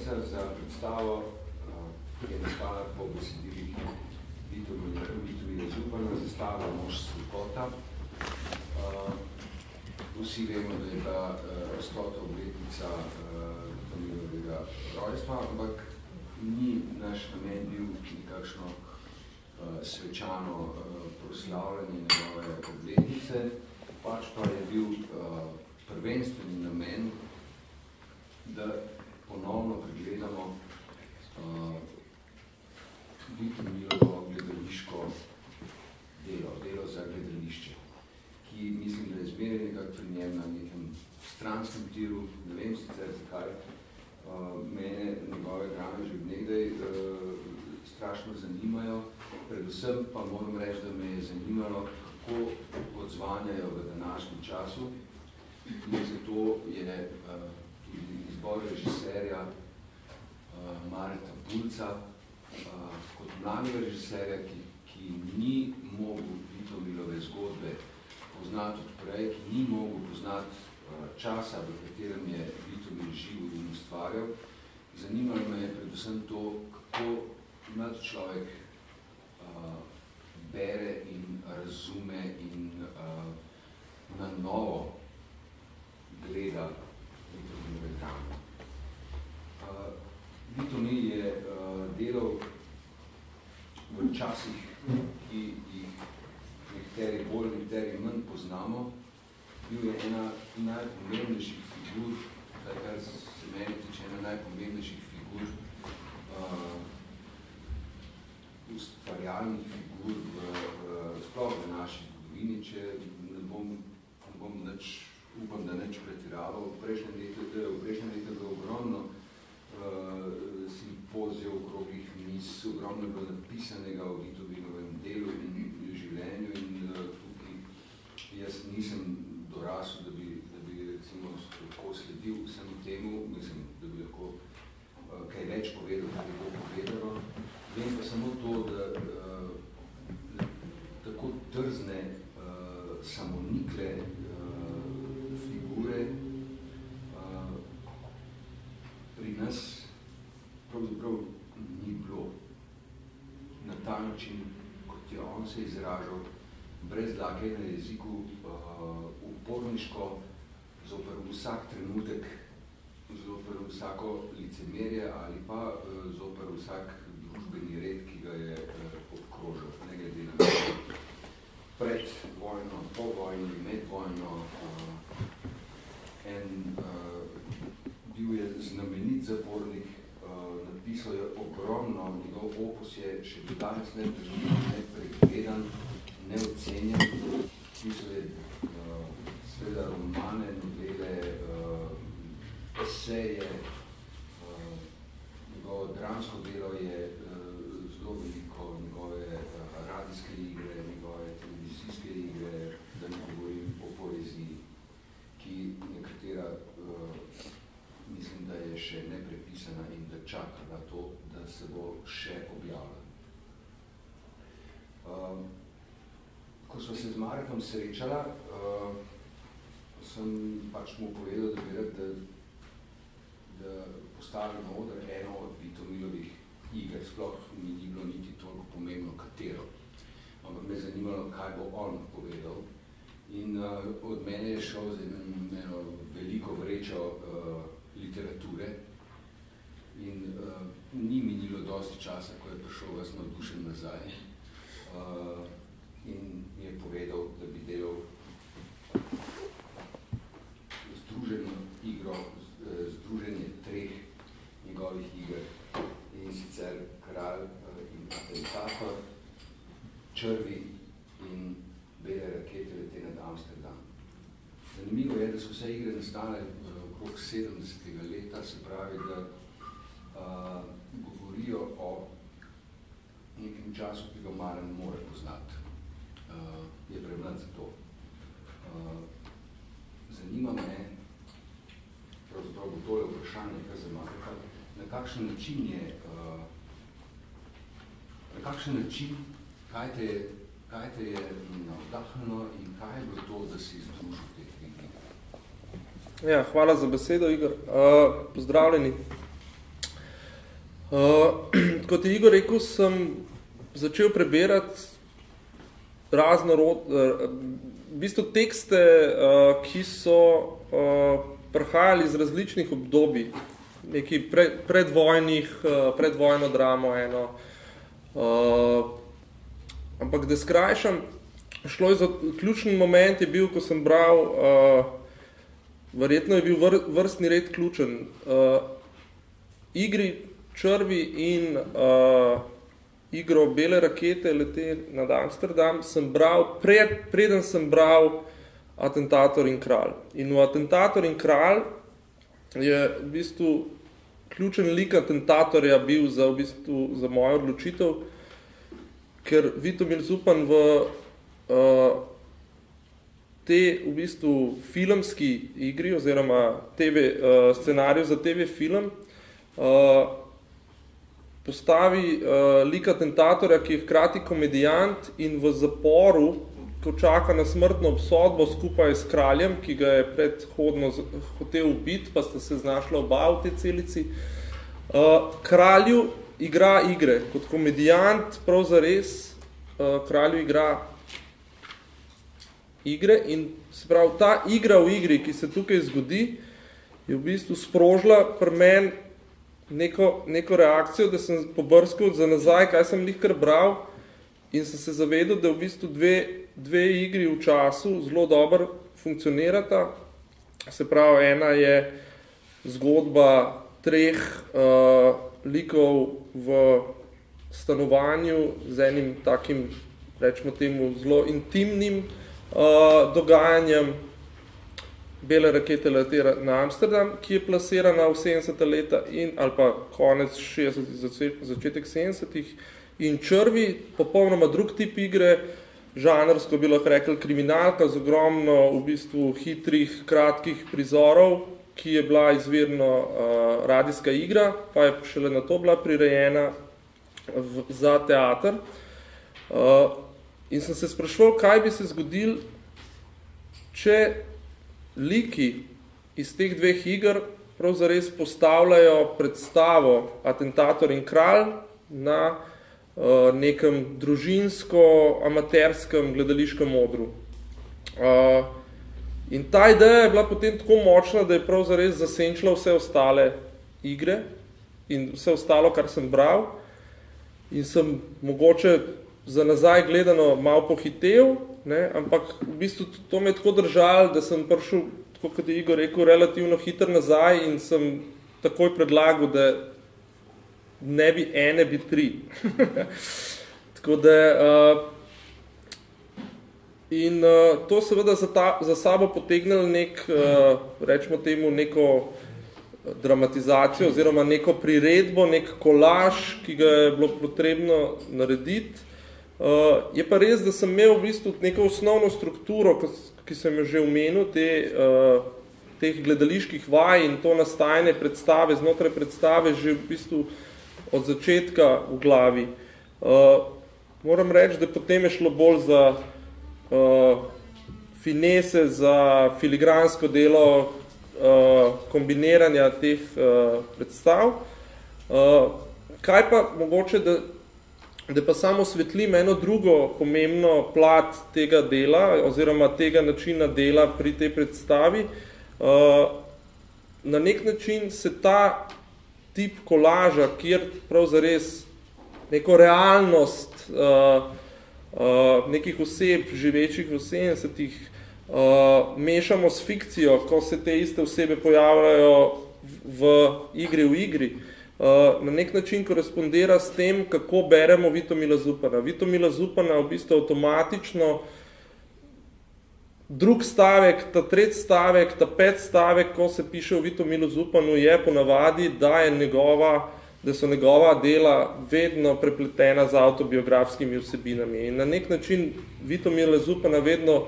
Konferenca za predstavo, ki je nastala po besedilih Vitomila Zupana, zastava Mož Slepota. Vsi vemo, da je ta 100. obletnica Vitomilovega rojstva, ampak ni naš namen bil nekakšno svečano proslavljanje njegove obletnice, pač pa je bil prvenstveni namen, da ponovno pregledamo Vitomilovo gledališko delo za gledališče, ki mislim, da je zmeraj nekako pri njem na nekem stranskem tiru, ne vem sicer zakaj. Mene njegove drame že od nekdaj strašno zanimajo, predvsem pa moram reči, da me je zanimalo, kako odzvanjajo v današnjem času. In zato je tudi izbor režiserja Mareta Pulca kot mladega režiserja, ki ni mogel Vitomilove zgodbe poznati odprej, ki ni mogel poznati časa, v katerem je Vitomil živel in ustvarjal. Zanimalo me je predvsem to, kako mlad človek bere in razume in na novo gleda Vitomilove drame. Vitomil je delal v časih, ki jih nekateri bolj, nekateri manj poznamo. Bil je ena najpomembnejših figur, kar se meni tiče, ena najpomembnejših figur, ustvarjalnih figur sploh v naši zgodovini, če ne bom nič, upam, da nič pretiraval. V prejšnjem letu je bilo ogromno simpozijev, okroglih miz, ogromno je bilo napisanega o Vitomilovem delu in življenju in tukaj jaz nisem dorasel, da bi recimo lahko sledil vsemu temu, mislim, da bi lahko kaj več povedal, kaj bi to povedalo. Vem pa samo to, da tako drzne, samonikle figure pri nas pravzaprav ni bilo. Na ta način, kot je on se izražal, brez dlake na jeziku, uporniško, zoper vsak trenutek, zoper vsako licemerje ali pa zoper vsak družbeni red, ki ga je obkrožil, ne glede na pred vojno, po vojni, med vojno. Bil je znamenit zapornik, napisal je ogromno, njegov opus je še do danes nepregledan, neocenjen. Pisal je seveda romane, novele, eseje, njegovo dramsko delo je zelo veliko, njegove radijske igre, njegove televizijske igre, da ne govorim o poeziji, ki nekatera mislim, da je še neprepisana in da čaka na to, da se bo še objavila. Ko smo se z Maretom srečala, sem pač mu povedal, da bi rad, da postavim na oder eno od Vitomilovih iger. Sploh mi ni bilo niti toliko pomembno, katero. Ampak me je zanimalo, kaj bo on povedal. In od mene je šel z eno veliko vrečo literature in ni minilo dosti časa, ko je prišel vas navdušen nazaj in mi je povedal, da bi delal združeno igro, združenje 3 njegovih iger, in sicer Kralj in Atentator, Črvi in Bele rakete lete nad Amsterdam. Zanimivo je, da so vse igre nastale okrog 70. leta, se pravi, da govorijo o nekem času, ki ga Maren mora poznati. Je premlad za to. Zanima me, pravzaprav bo tole vprašanje, kaj za Mareka, na kakšen način je, kaj te je navdahnilo in kaj je bilo to, da si združil te knjige? Ja, hvala za besedo, Igor. Pozdravljeni. Kot je Igor rekel, sem začel prebirati v bistvu tekste, ki so prihajali iz različnih obdobij, neki predvojno dramo eno. Ampak da skrajšam, ključni moment je bil, ko sem bral, verjetno je bil vrstni red ključen. Igri Črvi in igro Bele rakete lete nad Amsterdam sem bral, preden sem bral Atentator in kralj. In v Atentator in kralj je v bistvu ključen lik atentatorja bil za mojo odločitev, ker Vitomil Zupan v te v bistvu filmski igri oziroma scenariju za TV film postavi lik atentatorja, ki je hkrati komedijant in v zaporu, ko čaka na smrtno obsodbo skupaj s kraljem, ki ga je predhodno hotel ubiti, pa sta se znašla oba v tej celici. Kralju igra igre. Kot komedijant prav zares kralju igra igre in se pravi, ta igra v igri, ki se tukaj zgodi, je v bistvu sprožila pri meni neko reakcijo, da sem pobrskal za nazaj, kaj sem lihkar bral in sem se zavedal, da v bistvu dve igri v času zelo dobro funkcionirata. Se pravi, ena je zgodba treh likov v stanovanju z enim takim, rečemo temu, zelo intimnim dogajanjem Bele rakete lete na Amsterdam, ki je plasirana v 70. leta ali pa konec 60. začetek 70. In Črvi, popolnoma drug tip igre, žanrsko bi lahko rekli kriminalka z ogromno v bistvu hitrih, kratkih prizorov, ki je bila izvirno radijska igra, pa je šele na to bila prirejena za teater. In sem se spraševal, kaj bi se zgodil, če liki iz teh dveh iger prav zares postavljajo predstavo Atentator in kralj na nekem družinsko-amaterskem gledališkem odru. In ta ideja je bila potem tako močna, da je prav zares zasenčila vse ostale igre in vse ostalo, kar sem bral. In sem mogoče za nazaj gledano malo pohitev, ne, ampak v bistvu to me je tako držalo, da sem prišel, tako kot je Igor rekel, relativno hitro nazaj in sem takoj predlagal, da ne bi ene, bi tri. Tako da in to seveda za sabo potegnilo rečemo temu neko dramatizacijo oziroma neko priredbo, nek kolaž, ki ga je bilo potrebno narediti. Je pa res, da sem imel v bistvu neko osnovno strukturo, ki sem jo že omenil, teh gledaliških vaj in to nastajanje predstave, znotraj predstave že v bistvu od začetka v glavi. Moram reči, da potem je šlo bolj za finese, za filigransko delo kombiniranja teh predstav. Kaj pa mogoče, da pa samo osvetlim eno drugo pomembno plat tega dela oziroma tega načina dela pri tej predstavi. Na nek način se ta tip kolaža, kjer prav zares neko realnost nekih oseb, živečih v 70-ih, mešamo s fikcijo, ko se te iste osebe pojavljajo v igri, na nek način korespondira s tem, kako beremo Vitomila Zupana. Vitomila Zupana v bistvu avtomatično drug stavek, ta tretji stavek, ta peti stavek, ko se piše o Vitomilu Zupanu, je ponavadi, da so njegova dela vedno prepletena z avtobiografskimi vsebinami. In na nek način Vitomila Zupana vedno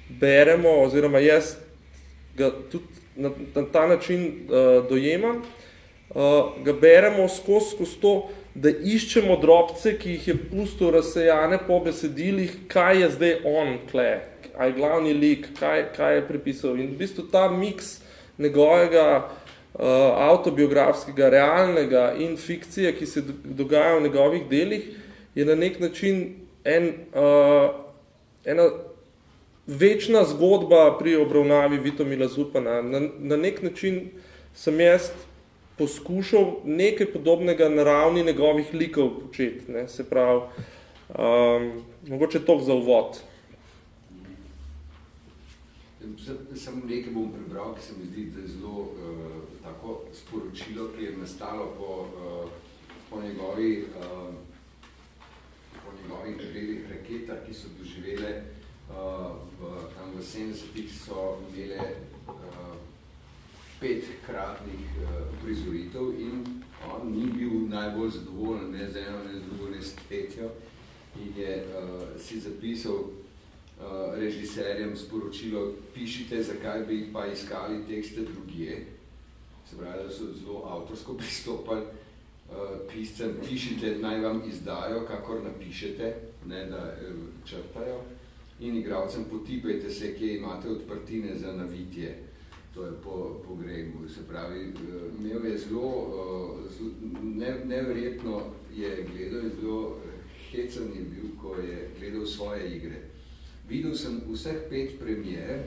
beremo, oziroma jaz ga tudi na ta način dojemam, ga beremo skozi to, da iščemo drobce, ki jih je pustil razsejane po besedilih, kaj je zdaj on tle, kaj je glavni lik, kaj je prepisal. In v bistvu ta miks njegovega avtobiografskega, realnega in fikcije, ki se dogaja v njegovih delih, je na nek način ena večna zgodba pri obravnavi Vitomila Zupana. Na nek način sem jaz poskušal nekaj podobnega na ravni njegovih likov početi, ne, se pravi, mogoče toliko za uvod. Samo nekaj bom prebral, ki se mi zdi, da je zelo tako sporočilo, ki je nastalo po njegovih delih raketah, ki so doživele tam v 70-ih so imele 5-kratnih prizoritev in on ni bil najbolj zadovoljen, ne z eno, ne z drugo, ne s tretjo, in je si zapisal režiserjem sporočilo, pišite, zakaj bi pa iskali tekste drugje, se pravi, da so zelo avtorsko pristopali, piscem, pišite, naj vam izdajo, kakor napišete, ne da črtajo, in igralcem potipajte se, kje imate odprtine za navitje, to je po Gregu, se pravi, imel je zelo, neverjetno je gledal in zelo hecen je bil, ko je gledal svoje igre. Videl sem vseh 5 premier,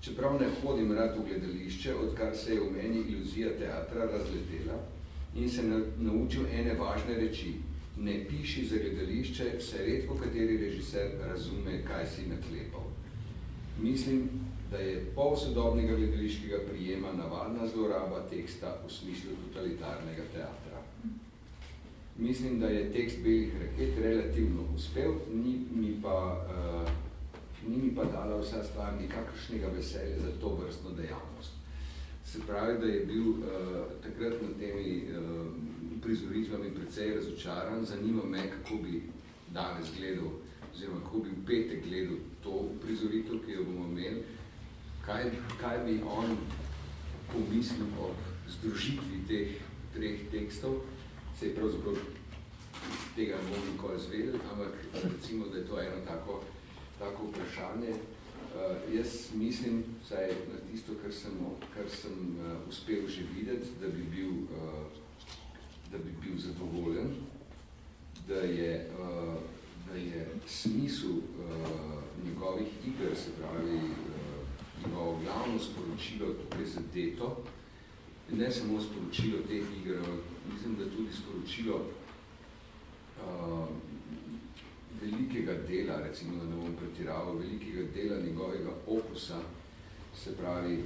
čeprav ne hodim rad v gledališče, odkar se je v meni iluzija teatra razletela in se naučil ene važne reči. Ne piši za gledališče, se redko kateri režiser razume, kaj si naklepal. Mislim, da je pol sodobnega gledališkega prijema navadna zloraba teksta v smislu totalitarnega teatra. Mislim, da je tekst Belih raket relativno uspel, ni mi pa dala vsa stvar nikakršnega veselja za to vrstno dejavnost. Se pravi, da je bil takrat na temi prizoritvami precej razočaran. Zanima me, kako bi danes gledal, oziroma kako bi v petek gledal to prizoritev, ki jo bomo imeli, kaj bi on pomislil o združitvi teh 3 tekstov. Se je pravzaprav tega ne bomo nikoli zvedeli, ampak recimo, da je to eno tako vprašanje. Jaz mislim, vsaj na tisto, kar sem uspel že videti, da bi bil zadovoljen, da je smisel njegovih iger, se pravi, njegovo glavno sporočilo tukaj zadeto, ne samo sporočilo teh iger, mislim, da tudi sporočilo velikega dela, recimo, da ne bom pretiraval, velikega dela njegovega opusa, se pravi,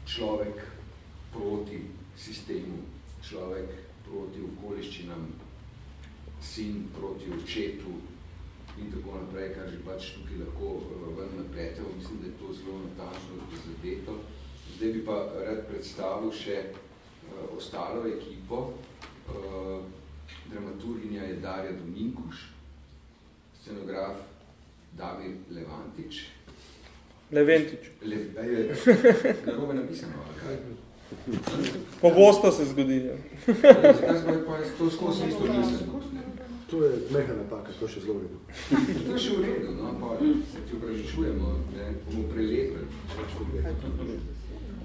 človek proti sistemu, človek proti okoliščinam, sin proti očetu in tako naprej, kar že pač tukaj lahko ven napletel. Mislim, da je to zelo natančno zadeto. Zdaj bi pa rad predstavil še ostalo ekipo. Dramaturginja je Darja Dominkuš, scenograf Damir Leventič. Narobe napisano, ali kaj? Pogosto se zgodi. Zakaj se pa je to skozi isto mislim? To je mega napaka, to še zelo v redu. To je še v redu, no, pa se ti opravičujemo, ne, bomo prelepili.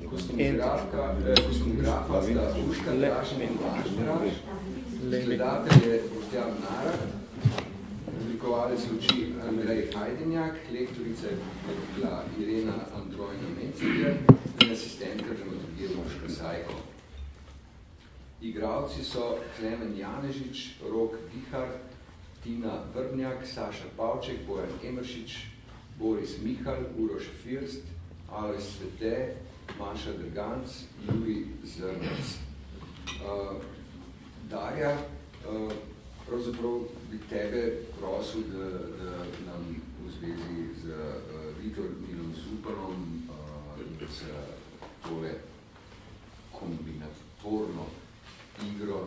Kosmografa sta Uška Drašin in Blaž Draž, izgledatelj je Boštjan Narad, oblikovalec luči Andrej Hajdenjak, lektorica je bila Irena Androjna-Menciger in asistentka dramaturgije Moška Sajko. Igralci so Klemen Janežič, Rok Vihar, Tina Vrbnjak, Saša Pavček, Bojan Emeršič, Boris Mihal, Uroš First, Alojz Svete, Maša Drganc, Juri Zrnac. Darja, pravzaprav bi tebe prosil, da nam v zvezi z Vitomilom Zupanom in z tole kombinatorno igro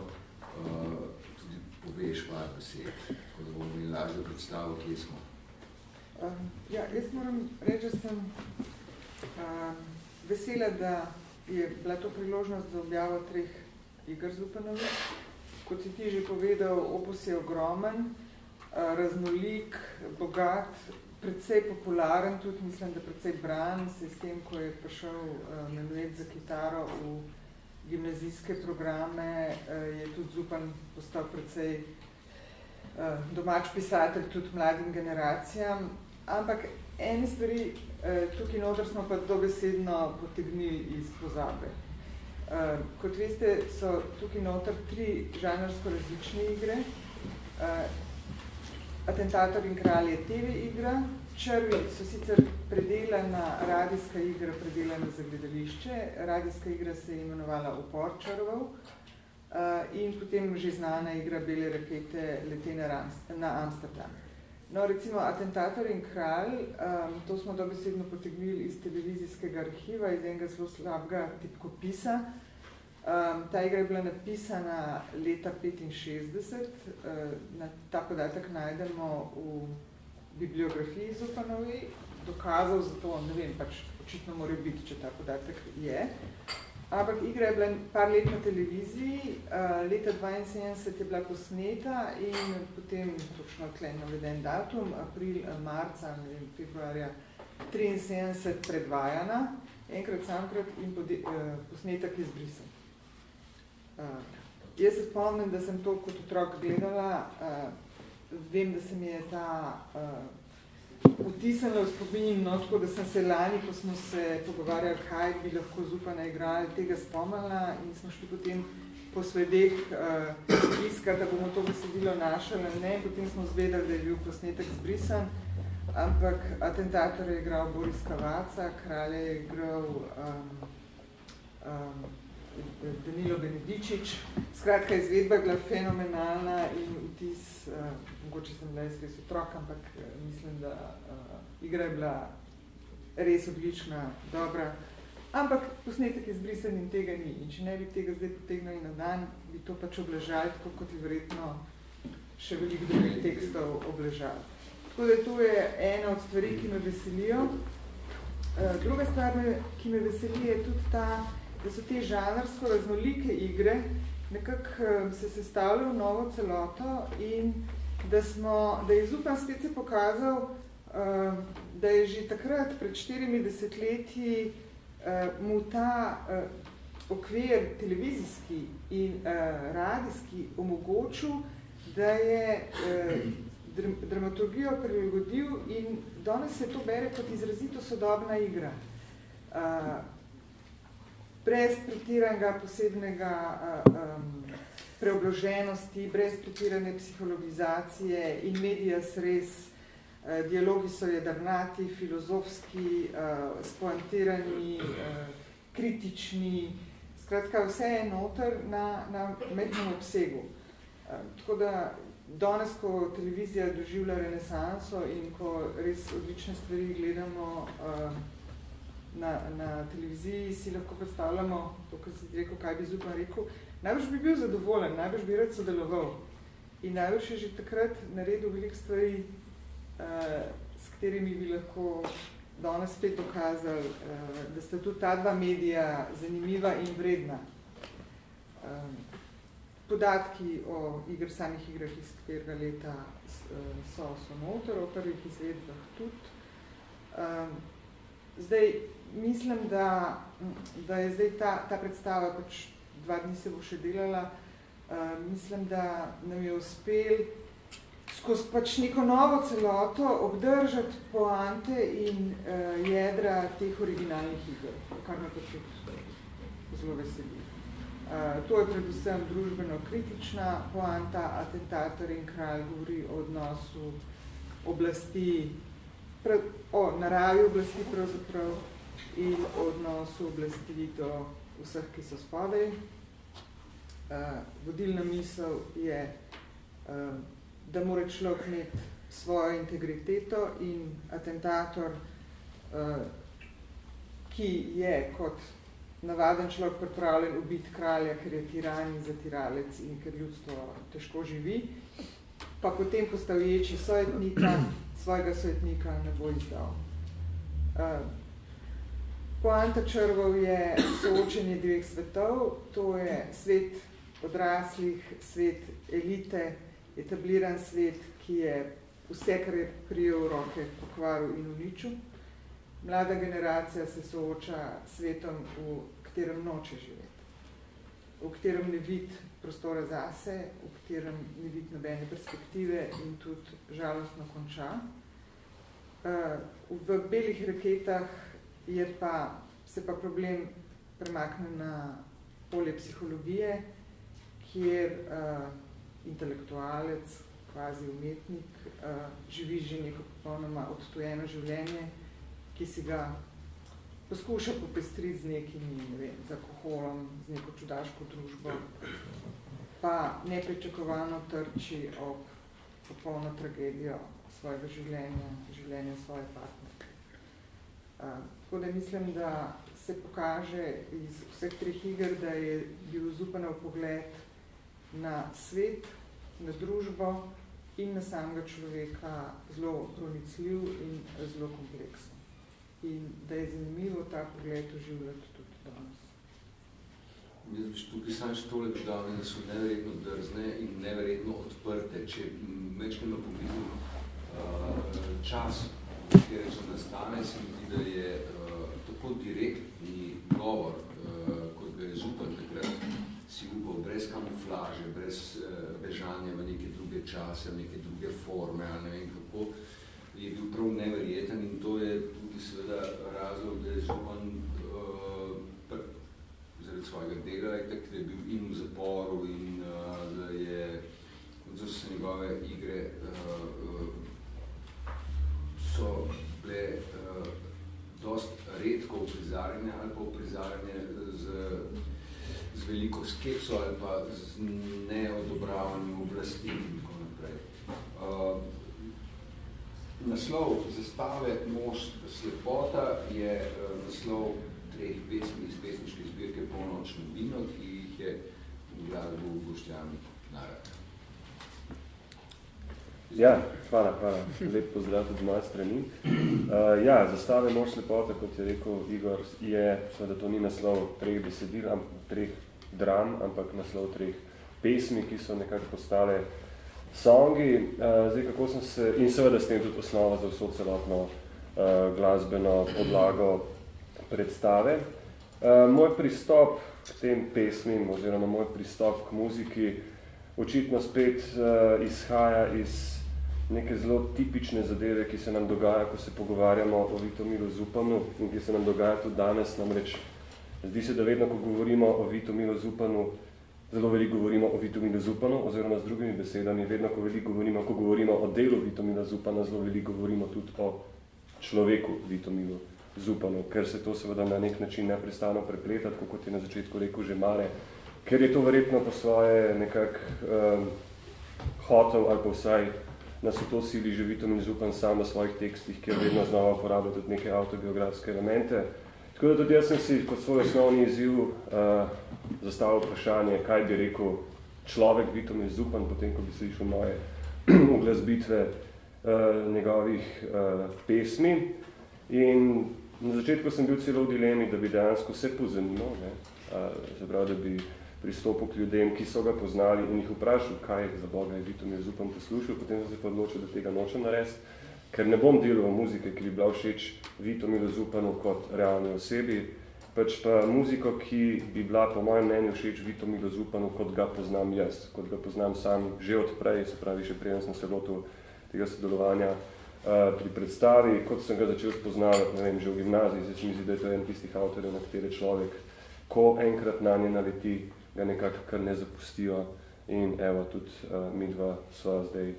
tudi poveš par besed, tako da bomo imeli lažjo predstavo, kje smo. Jaz moram reči, da sem vesela, da je bila to priložnost za objavo 3 iger Zupanovih. Kot si ti že povedal, opus je ogromen, raznolik, bogat, precej popularen, tudi mislim, da precej bran, se s tem, ko je prišel Menuet za kitaro v gimnazijske programe, je tudi Zupan postal precej domač pisatelj tudi mladim generacijam, ampak eni stvari tukaj noter smo pa dobesedno potegnili iz pozabe. Kot veste, so tukaj noter 3 žanrsko različne igre. Atentator in kralj je TV igra, Črvi so sicer predelana, radijska igra predelana za gledališče, radijska igra se je imenovala Upor črvov in potem že znana igra Bele rakete lete na Amsterdam. No, recimo Atentator in kralj, to smo dobesedno potegnili iz televizijskega arhiva, iz enega zelo slabega tipkopisa. Ta igra je bila napisana leta 1965, ta podatek najdemo v bibliografiji Zupanovi, dokazal za to, ne vem, pač očitno mora biti, če ta podatek je. Ampak igra je bila par let na televiziji, leta 1972 je bila posneta in potem točno tle naveden datum, april, marca, ne vem, februarja 1973 predvajana, enkrat samkrat in posnetek izbrisan. Jaz se spomnim, da sem to kot otrok gledala, vem, da se mi je ta vtisnila v spomin, no, tako da sem se lani, ko smo se pogovarjali, kaj bi lahko Zupana igrali, tega spomnila in smo šli potem po sledeh iskati, da bomo to besedilo našli, ne, potem smo zvedali, da je bil posnetek zbrisan, ampak Atentator je igral Boris Kavaca, kralja je igral Danilo Benedičič. Skratka, izvedba je bila fenomenalna in vtis, mogoče sem bila res otrok, ampak mislim, da igra je bila res odlična, dobra. Ampak posnetek je zbrisan in tega ni. In če ne bi tega zdaj potegnili na dan, bi to pač obležali, tako kot je verjetno še veliko drugih tekstov obležali. Tako da to je ena od stvari, ki me veselijo. Druga stvar, ki me veseli, je tudi ta, da so te žanrsko raznolike igre nekako se sestavljajo v novo celoto in da je Zupan spet se pokazal, da je že takrat, pred 4 desetletji, mu ta okvir televizijski in radijski omogočil, da je dramaturgijo prilagodil in danes se to bere kot izrazito sodobna igra. Brez pretiranega posebnega preobloženosti, brez pretirane psihologizacije in medias res, dialogi so jedrnati, filozofski, spoantirani, kritični, skratka vse je noter na mednem obsegu. Tako da danes, ko televizija doživlja renesanso in ko res odlične stvari gledamo na televiziji, si lahko predstavljamo to, kar si rekel, kaj bi Zupan rekel. Najbrž bi bil zadovoljen, najbrž bi rad sodeloval. In najbrž je že takrat naredil veliko stvari, s katerimi bi lahko danes spet dokazali, da sta tudi ta dva medija zanimiva in vredna. Podatki o samih igrah iz katerega leta so noter, o prvih izvedbah tudi. Zdaj, mislim, da je zdaj ta predstava, pač 2 dni se bo še delala, mislim, da nam je uspel skozi pač neko novo celoto obdržati poante in jedra teh originalnih iger, kar me pač zelo veseli. To je predvsem družbeno-kritična poanta, Atentator in kralj govori o odnosu oblasti, o naravi oblasti pravzaprav in o odnosu oblasti do vseh, ki so spodaj. Vodilna misel je, da mora človek imeti svojo integriteto in Atentator, ki je kot navaden človek pripravljen ubiti kralja, ker je tiran in zatiralec in ker ljudstvo težko živi, pa potem postavlječi svojega sojetnika ne bo izdal. Poanta črvov je soočenje 2 svetov, to je svet odraslih, svet elite, etabliran svet, ki je vse, kar je prijel v roke, pokvaril in uničil. Mlada generacija se sooča s svetom, v katerem noče živeti, v katerem ne vidi prostora zase, v katerem ne vidi nobene perspektive in tudi žalostno konča. V belih raketah se pa problem premakne na polje psihologije, kjer intelektualec, kvazi umetnik, živi že neko popolnoma odtujeno življenje, ki si ga poskuša popestriti z nekimi, ne vem, z alkoholom, z neko čudaško družbo, pa nepričakovano trči ob popolno tragedijo svojega življenja svoje partnerke. Tako da mislim, da se pokaže iz vseh treh iger, da je bil Zupanov pogled na svet, na družbo in na samega človeka zelo pronicljiv in zelo kompleksen. In da je zanimivo ta pogled oživljati tudi danes. Jaz bi tukaj sam še tole dodal, da so neverjetno drzne in neverjetno odprte. Če mečkeno pomislim čas, v katerem se nastane, se mi zdi, da je tako direktni govor, kot ga je Zupan takrat si upal, brez kamuflaže, brez bežanja v neke druge čase, v neke druge forme, ali ne vem kako, je bil prav neverjeten in to je tudi seveda razlog, da je Zupan zaradi svojega dela, da je bil in v zaporu in da so njegove igre so bile dost redko uprizarjene ali pa uprizarjene z veliko skepso ali pa z neodobravanjem oblasti in tako naprej. Naslov zastave Mož slepota je naslov treh pesmi iz pesniške zbirke Polnočno vino, ki jih je v glasbu Boštjan Narat. Ja, hvala. Lep pozdrav tudi z moje strani. Zastave Mož slepota, kot je rekel Igor, je, seveda to ni naslov treh besedil, treh dram, ampak naslov treh pesmi, ki so nekako postale songi. Zdaj, kako sem se, in seveda s tem tudi osnova za vso celotno glasbeno podlago predstave. Moj pristop k tem pesmim oziroma moj pristop k muziki očitno spet izhaja iz neke zelo tipične zadeve, ki se nam dogaja, ko se pogovarjamo o Vitomilu Zupanu in ki se nam dogaja tudi danes, namreč zdi se, da vedno, ko govorimo o Vitomilu Zupanu, zelo veliko govorimo o Vitomilu Zupanu, oziroma z drugimi besedami, vedno, ko govorimo o delu Vitomila Zupana, zelo veliko govorimo tudi o človeku Vitomilu Zupanu, ker se to seveda na nek način neprestano prepleta, tako kot je na začetku rekel že Mare, ker je to verjetno po svoje nekako hotel ali pa vsaj nas v to sili že Vitomil Zupan sam v svojih tekstih, kjer vedno znova uporablja tudi neke autobiografske elemente. Tako da tudi jaz sem si kot svoj osnovni izziv zastavil vprašanje, kaj bi rekel človek Vitomil Zupan, potem ko bi se išel moje uglasbitve njegovih pesmi. In na začetku sem bil celo v dilemi, da bi dejansko vse pozanimal, da bi pristopil k ljudem, ki so ga poznali in jih vprašal, kaj za Boga je Vitomil Zupan poslušal, potem sem se pa odločil, da tega nočem narediti, ker ne bom delal muzike, ki bi bila všeč Vitomilu Zupanu kot realni osebi, pač pa muziko, ki bi bila po mojem mnenju všeč Vitomilu Zupanu, kot ga poznam jaz, kot ga poznam sam že odprej, se pravi, še preden sem se lotil tega sodelovanja pri predstavi, kot sem ga začel spoznavati, ne vem, že v gimnaziji, zdaj se mi zdi, da je to en tistih avtorjev, na katere človek, ko enkrat na nje naleti, ga nekako kar ne zapustijo in evo, tudi midva sva zdaj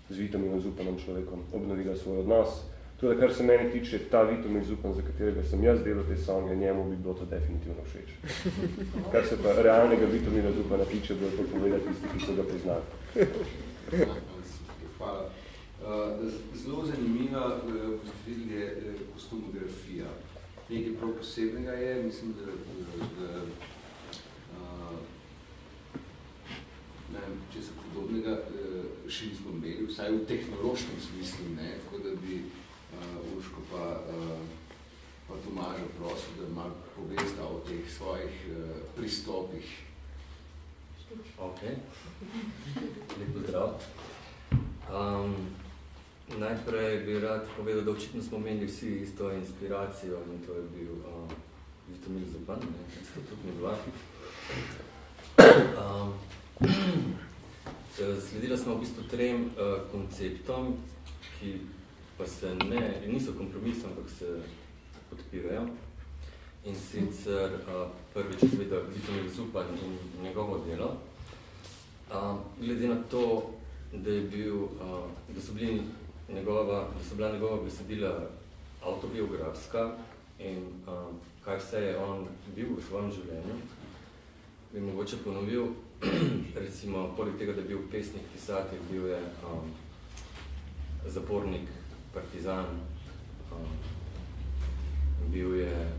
z Vitomilom Zupanom človekom obnovila svoj odnos. Tudi, kar se meni tiče, ta Vitomil Zupan, za katerega sem jaz delal te songe, njemu bi bilo to definitivno všeč. Kar se pa realnega Vitomila Zupana tiče, bo to povedati tisti, ki so ga poznali. Hvala. Zelo zanimiva je kostumografija. Nekaj prav posebnega je, mislim, da če se podobnega še nismo imeli, vsaj v tehnološkem smislu, ne, tako da bi Urško pa Tomaža prosil, da malo povesta o teh svojih pristopih. Ok, lep pozdrav. Najprej bi rad povedal, da očitno smo imeli vsi isto inspiracijo in to je bil Vitomil Zupan, isto tudi mi dva. Sledila smo v bistvu 3 konceptom, ki pa se niso kompromisom, ampak se podpirajo. In sicer prvič seveda Vitomil Zupan in njegovo delo. Glede na to, da so bila njegova besedila avtobiografska in kaj vse je on bil v svojem življenju, bi mogoče ponovil, recimo, poleg tega, da je bil pesnik, pisatelj, bil je zapornik, partizan, bil je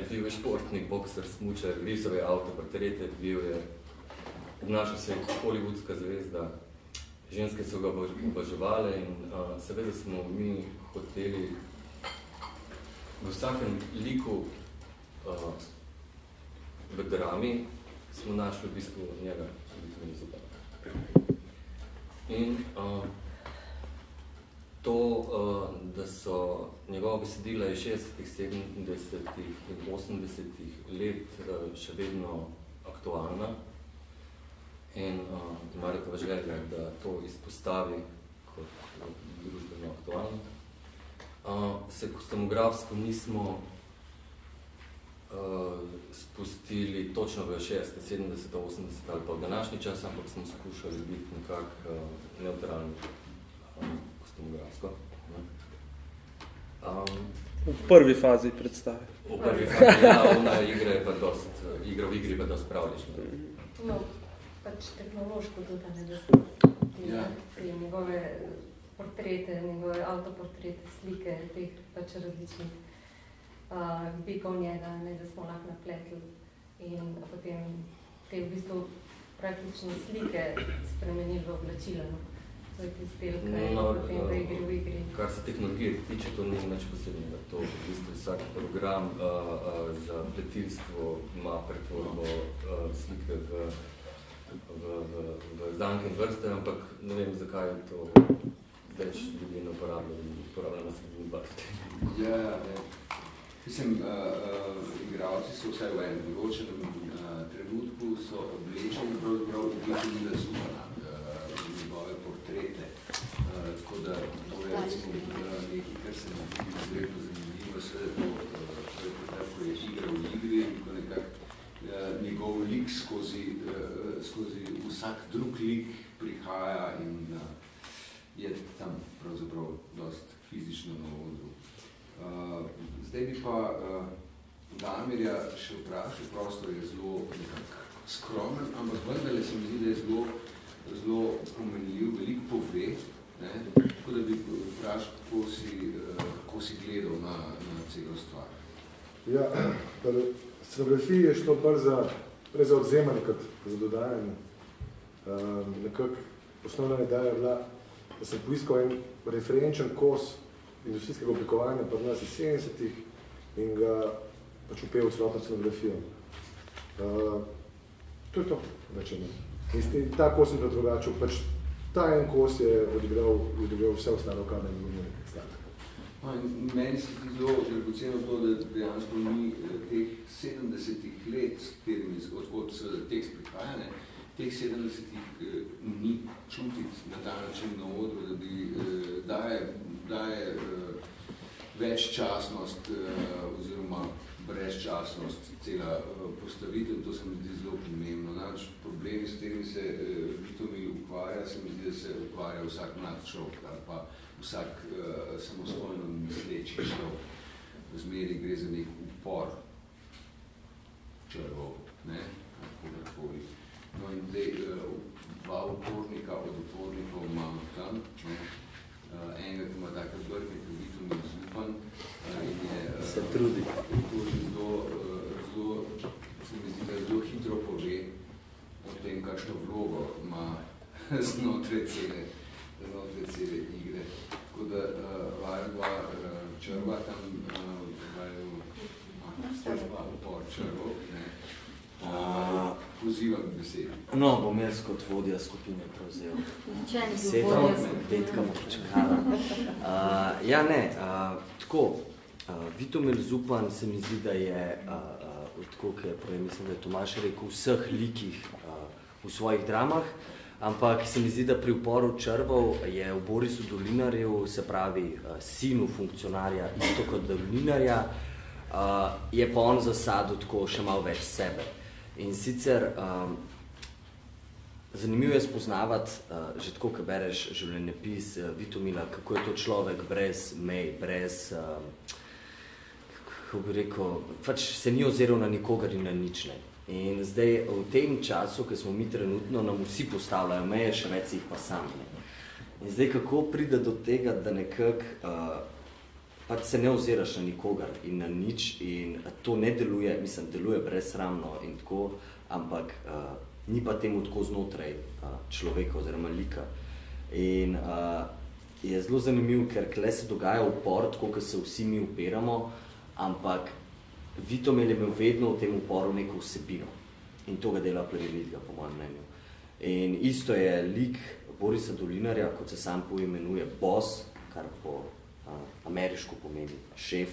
bil je športnik, bokser, smučar, risal je avtoportrete, obnašal se je hollywoodska zvezda, ženske so ga oboževale in seveda smo mi hoteli v vsakem liku v drami smo našli v bistvu njega, Vitomila Zupana. In to, da so njegova besedila iz 60., 70. in 80. let še vedno aktualna in Marjekova želja, da to izpostavi kot družbeno aktualno. Se kostumografsko nismo spustili točno v 60., 70., 80. ali pa v današnji čas, ampak smo skušali biti nekako neutralni kostumografsko. V prvi fazi predstave. V prvi fazi, ja, ona igra je pa igra v igri pa dost pravlična. No, pač tehnološko dodane, da smo pri njegove portrete, njegove avtoportrete, slike, teh pač različnih bikov njega, da smo lahko napletli in potem te v bistvu praktično slike spremenili v oblačila. To je tisti del, kaj je potem v igri. Kar se tehnologije tiče, to ni nič posebnega. To v bistvu vsak program za pletilstvo ima pretvorbo slike v zanke in vrste, ampak ne vem, zakaj je to več ljudi ne uporablja na sredini bati. Ja. Mislim, igralci so vsaj v enem določenem trenutku so oblečeni pravzaprav v Vitomila Zupana, njegove portrete. Tako da to je recimo nekaj, kar se mi tudi izredno zanimivo, seveda ko je igra v igri in ko nekako njegov lik skozi vsak drug lik prihaja in je tam pravzaprav dost fizično na odru. Zdaj bi pa Damirja še vprašal, prostor je zelo skromen, ampak vendarle se mi zdi, da je zelo pomenljiv, veliko pove, tako da bi vprašal, kako si gledal na celo stvar. Ja, v scenografiji je šlo prej za odzemanje kot za dodajanje. Nekako osnovna ideja je bila, da sem poiskal en referenčen kos industrijskega oblikovanja pri nas iz 70-ih in ga pač upel v celotno scenografijo. To je to, rečeno. In ta kos sem drugačil, pač ta en kos je odigral vse ostalo, kar ne bi predstavljati. Meni se zdi zelo dragoceno to, da dejansko ni teh 70-ih let, od tekst prihajane, teh 70-ih ni čutiti na ta način na odru, da bi daje veččasnost oziroma brezčasnost cela postavitev, to se mi zdi zelo pomembno. Namreč problemi, s katerimi se Vitomil ukvarja, se mi zdi, da se ukvarja vsak mlad človek ali pa vsak samostojno misleči človek. V zmeri gre za nek upor črvov, kakorkoli. No in zdaj dva upornika od upornikov imamo tam, enega, ki ima take brke, kot Vitomil Zupan in je se trudi. Se mi zdi, da zelo hitro pove o tem, kakšno vlogo ima znotraj cele igre. Tako da vaja dva črva tam, ste dva upor črvov, Pozivam k besedi. No, bom jaz kot vodja skupine prevzel. Betka bo počakala. Tako, Vitomil Zupan se mi zdi, da je, tako, mislim, da je Tomaž rekel, v vseh likih v svojih dramah, ampak se mi zdi, da pri Uporu črvov je v Borisu Dolinarju, se pravi sinu funkcionarja, isto kot Dolinarja, je pa on zasadil tako še malo več sebe. In sicer zanimivo je spoznavati, že tako, ko bereš življenjepis Vitomila, kako je to človek brez mej, brez, kako bi rekel, pač se ni oziral na nikogar in na nič ne. In zdaj v tem času, ko smo mi trenutno, nam vsi postavljajo meje, še več jih pa sami. In zdaj kako pride do tega, da nekako pač se ne oziraš na nikogar in na nič in to ne deluje, mislim, deluje brezsramno in tako, ampak ni pa temu tako znotraj človeka oziroma lika. In je zelo zanimivo, ker kle se dogaja upor, tako, ko se vsi mi upiramo, ampak Vitomil je imel vedno v tem uporu neko vsebino in to ga dela plemenitega, po mojem mnenju. In isto je lik Borisa Dolinarja, kot se sam poimenuje boss, kar po ameriško pomeni šef,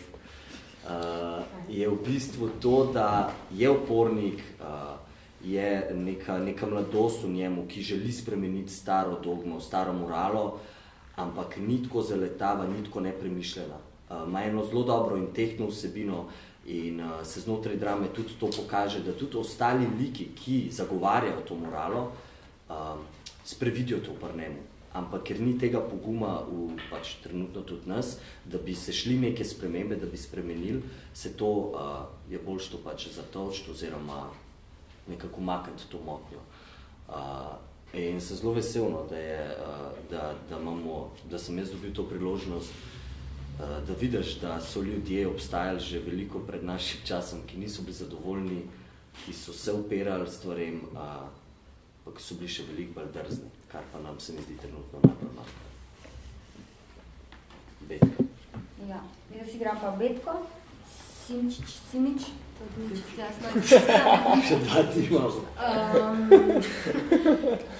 je v bistvu to, da je upornik, je neka mladost v njemu, ki želi spremeniti staro dogmo, staro moralo, ampak ni tako zaletava, ni tako nepremišljena. Ima eno zelo dobro in tehtno vsebino in se znotraj drame tudi to pokaže, da tudi ostali liki, ki zagovarjajo to moralo, sprevidijo to pri njemu. Ampak ker ni tega poguma v pač trenutno tudi nas, da bi se šli neke spremembe, da bi spremenili, se to je boljš to pač zatočiti oziroma nekako makati to motnjo. In se zelo veselno, da sem jaz dobil to priložnost, da vidiš, da so ljudje obstajali že veliko pred našim časom, ki niso bili zadovoljni, ki so se upirali stvarem, pa ki so bili še veliko bolj drzni, kar pa nam se mi zdi trenutno najbolj. Betko. Ja, jaz igram pa Betko, Simič, to je nič jasno. Še dva ti imamo.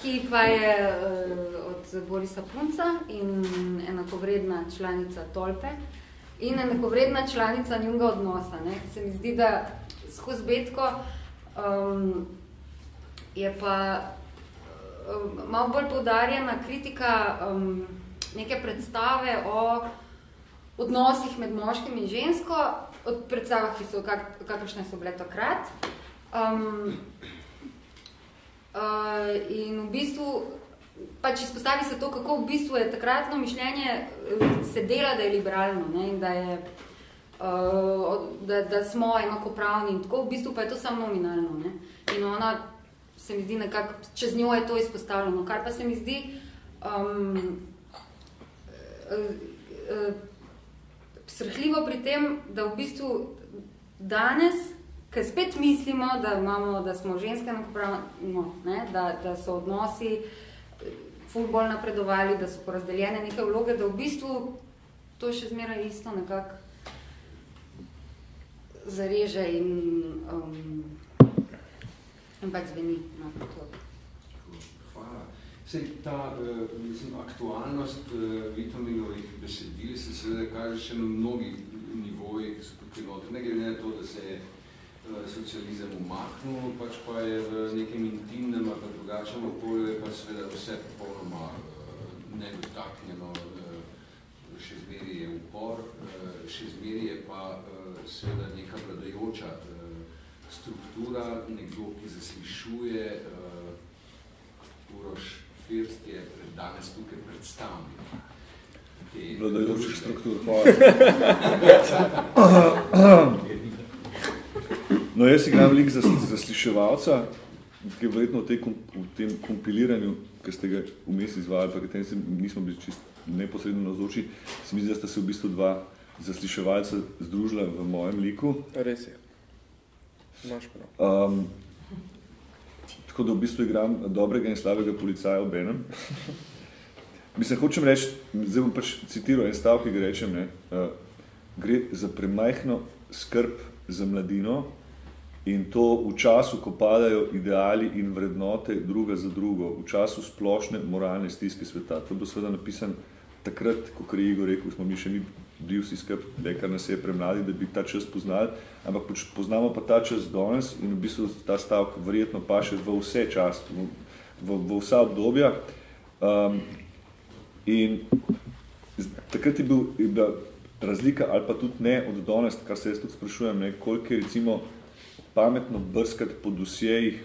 Ki pa je od Borisa Punca in enakovredna članica Tolpe in enakovredna članica njunega odnosa. Ne? Se mi zdi, da skozi Betko je pa malo bolj poudarjena kritika neke predstave o odnosih med moškim in žensko, od predstavah, ki so, kakršne so bile takrat. In v bistvu pač izpostavi se to, kako v bistvu je takratno mišljenje se dela, da je liberalno, ne? In da je da smo enakopravni in tako, v bistvu pa je to samo nominalno. Ne? In ona se mi zdi nekako, čez njo je to izpostavljeno, kar pa se mi zdi srhljivo pri tem, da v bistvu danes, ker spet mislimo, da smo ženske enakopravno, ne? Da so odnosi ful bolj napredovali, da so porazdeljene neke vloge, da v bistvu to še zmeraj isto nekako zareže in pač zveni na to. Hvala. Sej ta aktualnost Vitomilovih besedil se seveda kaže še na mnogih nivojih, ki so tukaj notri. Ne glede na to, da se je socializem umaknil, pač pa je v nekem intimnem ali drugačnem okolju, pa seveda vse popolnoma nedotaknjeno, še zmeri je upor, še zmeri je pa seveda neka vladajoča struktura, nekdo, ki zaslišuje. Uroš First je danes tukaj predstavnik vladajočih struktur, hvala. No, jaz igram lik zasliševalca, ki je verjetno v tem kompiliranju, ki ste ga vmes izvajali, pa katerim nismo bili čisto neposredno navzoči, se mi zdi, da sta se v bistvu dva zasliševalca združila v mojem liku. Res je. Imaš prav. Tako da v bistvu igram dobrega in slabega policaja ob enem. Mislim, hočem reči, zdaj bom pač citiral en stav, ki ga rečem, ne, gre za premajhno skrb za mladino In to v času, ko padajo ideali in vrednote druga za drugo, v času splošne moralne stiske sveta. To bo seveda napisan takrat, ko je Igor rekel, smo mi še ni bili vsi skupaj, kar nas je premladi, da bi ta čas poznali, ampak poznamo pa ta čas danes in v bistvu ta stavek verjetno paše v vse čas, v vsa obdobja. In takrat je bila razlika, ali pa tudi ne od danes, kar se jaz tudi sprašujem, ne, koliko je recimo pametno brskati po dosjejih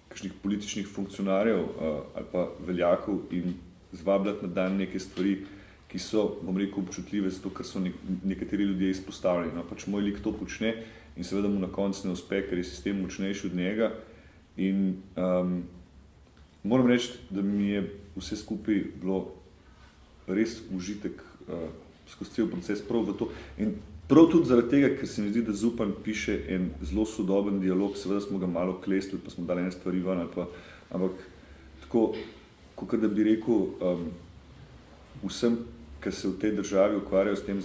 kakšnih političnih funkcionarjev ali pa veljakov in zvabljati na dan neke stvari, ki so, bom rekel, občutljive, zato ker so nekateri ljudje izpostavljeni. No, pač moj lik to počne in seveda mu na koncu ne uspe, ker je sistem močnejši od njega. In moram reči, da mi je vse skupaj bilo res užitek skozi cel proces prav v to. In prav tudi zaradi tega, ker se mi zdi, da Zupan piše en zelo sodoben dialog, seveda smo ga malo klestili, pa smo dali ene stvari ven, ampak tako, kot da bi rekel vsem, ki se v tej državi ukvarjajo s tem,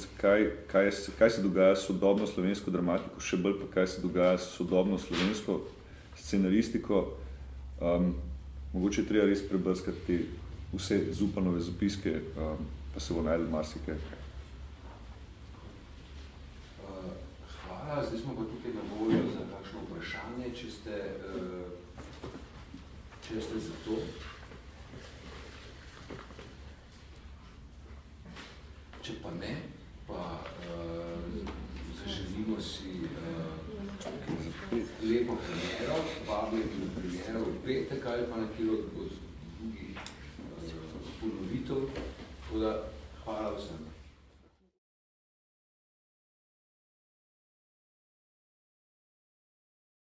kaj se dogaja s sodobno slovensko dramatiko, še bolj pa kaj se dogaja s sodobno slovensko scenaristiko, mogoče treba res prebrskati te vse Zupanove zapiske, pa se bo najdel marsikaj. Hvala, zdaj smo pa tukaj na voljo za kakšno vprašanje, če ste za to. Če pa ne, pa zaželimo si lepo premiero, vabljeni na premiero v petek ali pa na kilo od drugih ponovitev. Tako da, hvala vsem.